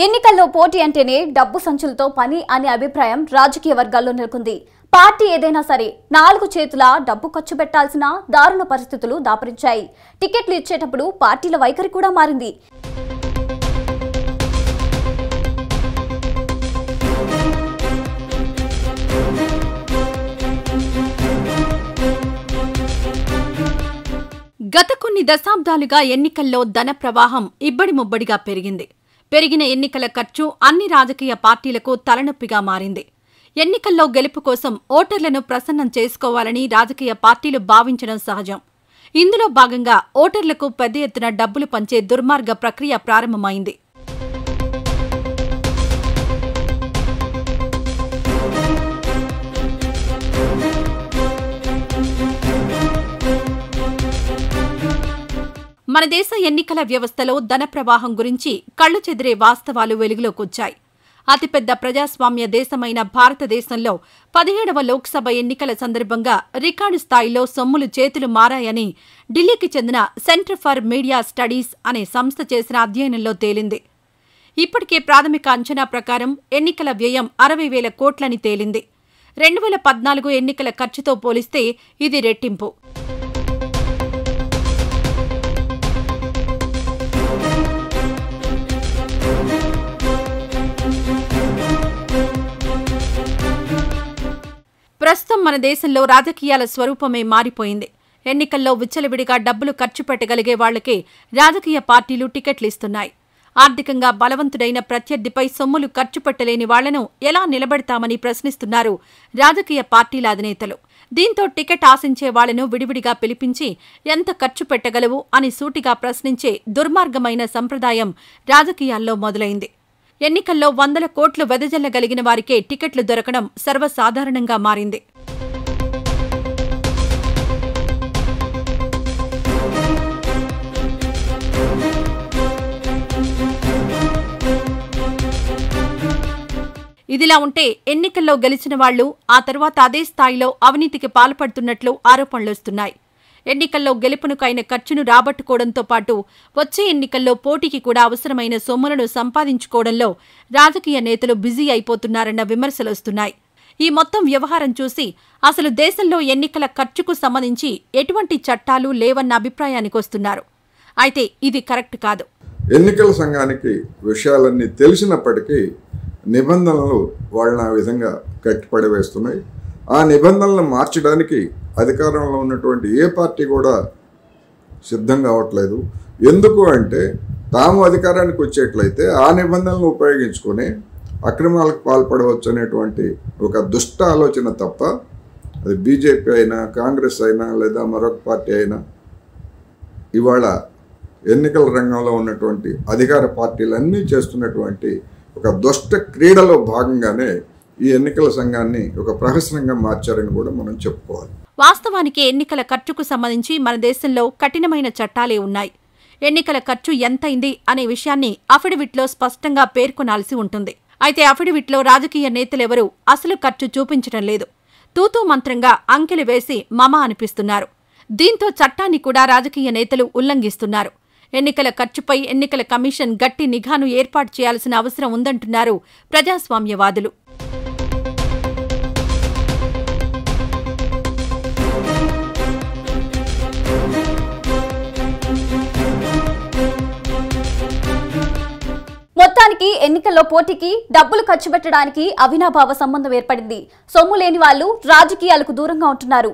ఎన్నికల్లో పోటీ అంటేనే డబ్బు సంచులతో పని అనే అభిప్రాయం రాజకీయ వర్గాల్లో నెలకొంది. పార్టీ ఏదైనా సరే 4 చేతుల డబ్బు ఖర్చు పెట్టాల్సిన దారుణ పరిస్థితులు దాపరించాయి. టికెట్లు ఇచ్చేటప్పుడు పార్టీల వైఖరి కూడా మారింది. గత కొన్ని దశాబ్దాలుగా ఎన్నికల్లో ధన ప్రవాహం ఇబ్బడి ముబ్బడిగా పెరిగిన ఎన్నికల ఖర్చు అన్ని రాజకీయ పార్టీలకు తలనొప్పిగా మారింది. ఎన్నికల్లో గెలుపు కోసం ఓటర్లను ప్రసన్నం చేసుకోవాలని రాజకీయ పార్టీలు భావించడం సహజం. ఇందులో భాగంగా ఓటర్లకు పెద్ద ఎత్తున డబ్బులు పంచే దుర్మార్గ ప్రక్రియ ప్రారంభమైంది. మన దేశ ఎన్నికల వ్యవస్థలో ధన ప్రవాహం గురించి కళ్లు చెదిరే వాస్తవాలు వెలుగులోకొచ్చాయి. అతిపెద్ద ప్రజాస్వామ్య దేశమైన భారతదేశంలో 17వ లోక్సభ ఎన్నికల సందర్భంగా రికార్డు స్థాయిలో సొమ్ములు చేతులు మారాయని ఢిల్లీకి చెందిన సెంటర్ ఫర్ మీడియా స్టడీస్ అనే సంస్థ చేసిన అధ్యయనంలో తేలింది. ఇప్పటికే ప్రాథమిక అంచనా ప్రకారం ఎన్నికల వ్యయం 60,000 కోట్లని తేలింది. 2014 ఎన్నికల ఖర్చుతో పోలిస్తే ఇది రెట్టింపు. ప్రస్తుతం మన దేశంలో రాజకీయాల స్వరూపమే మారిపోయింది. ఎన్నికల్లో విచ్చలవిడిగా డబ్బులు ఖర్చు పెట్టగలిగే వాళ్లకే రాజకీయ పార్టీలు టికెట్లు ఇస్తున్నాయి. ఆర్థికంగా బలవంతుడైన ప్రత్యర్థిపై సొమ్ములు ఖర్చు పెట్టలేని వాళ్లను ఎలా నిలబెడతామని ప్రశ్నిస్తున్నారు రాజకీయ పార్టీల అధినేతలు. దీంతో టికెట్ ఆశించే వాళ్లను విడివిడిగా పిలిపించి ఎంత ఖర్చు పెట్టగలవు అని సూటిగా ప్రశ్నించే దుర్మార్గమైన సంప్రదాయం రాజకీయాల్లో మొదలైంది. ఎన్నికల్లో 100 కోట్లు వెదజల్లగలిగిన వారికే టికెట్లు దొరకడం సర్వసాధారణంగా మారింది. ఇదిలా ఉంటే ఎన్నికల్లో గెలిచిన వాళ్లు ఆ తర్వాత అదే స్థాయిలో అవినీతికి పాల్పడుతున్నట్లు ఆరోపణలొస్తున్నాయి. ఎన్నికల్లో గెలుపునుకైన ఖర్చును రాబట్టుకోవడంతో పాటు వచ్చే ఎన్నికల్లో పోటీకి కూడా అవసరమైన సొమ్ములను సంపాదించుకోవడంలో రాజకీయ నేతలు బిజీ అయిపోతున్నారన్న విమర్శలొస్తున్నాయి. ఈ మొత్తం వ్యవహారం చూసి అసలు దేశంలో ఎన్నికల ఖర్చుకు సంబంధించి ఎటువంటి చట్టాలు లేవన్న అభిప్రాయానికొస్తున్నారు. అయితే ఇది కరెక్ట్ కాదు. ఎన్నికల సంఘానికి విషయాలన్నీ తెలిసినప్పటికీ నిబంధనలు వాళ్ళని ఆ విధంగా కట్టిపడవేస్తున్నాయి. ఆ నిబంధనలను మార్చడానికి అధికారంలో ఉన్నటువంటి ఏ పార్టీ కూడా సిద్ధం కావట్లేదు. ఎందుకు అంటే తాము అధికారానికి వచ్చేట్లయితే ఆ నిబంధనలను ఉపయోగించుకొని అక్రమాలకు పాల్పడవచ్చు అనేటువంటి ఒక దుష్ట ఆలోచన తప్ప, అది బీజేపీ అయినా కాంగ్రెస్ అయినా లేదా మరొక పార్టీ అయినా, ఇవాళ ఎన్నికల రంగంలో ఉన్నటువంటి అధికార పార్టీలన్నీ చేస్తున్నటువంటి ఒక దుష్ట క్రీడలో భాగంగానే ఈ ఎన్నికల సంఘాన్ని ఒక ప్రహసనంగా మార్చారని కూడా మనం చెప్పుకోవాలి. వాస్తవానికి ఎన్నికల ఖర్చుకు సంబంధించి మన దేశంలో కఠినమైన చట్టాలే ఉన్నాయి. ఎన్నికల ఖర్చు ఎంతైంది అనే విషయాన్ని అఫిడవిట్లో స్పష్టంగా పేర్కొనాల్సి ఉంటుంది. అయితే అఫిడవిట్లో రాజకీయ నేతలెవరూ అసలు ఖర్చు చూపించడం లేదు. తూతూ మంత్రంగా అంకెలు వేసి మమ అనిపిస్తున్నారు. దీంతో చట్టాన్ని కూడా రాజకీయ నేతలు ఉల్లంఘిస్తున్నారు. ఎన్నికల ఖర్చుపై ఎన్నికల కమిషన్ గట్టి నిఘాను ఏర్పాటు చేయాల్సిన అవసరం ఉందంటున్నారు ప్రజాస్వామ్యవాదులు. మొత్తానికి ఎన్నికల్లో పోటీకి డబ్బులు ఖర్చు పెట్టడానికి అవినాభావ సంబంధం ఏర్పడింది. సొమ్ము లేని వాళ్లు రాజకీయాలకు దూరంగా ఉంటున్నారు.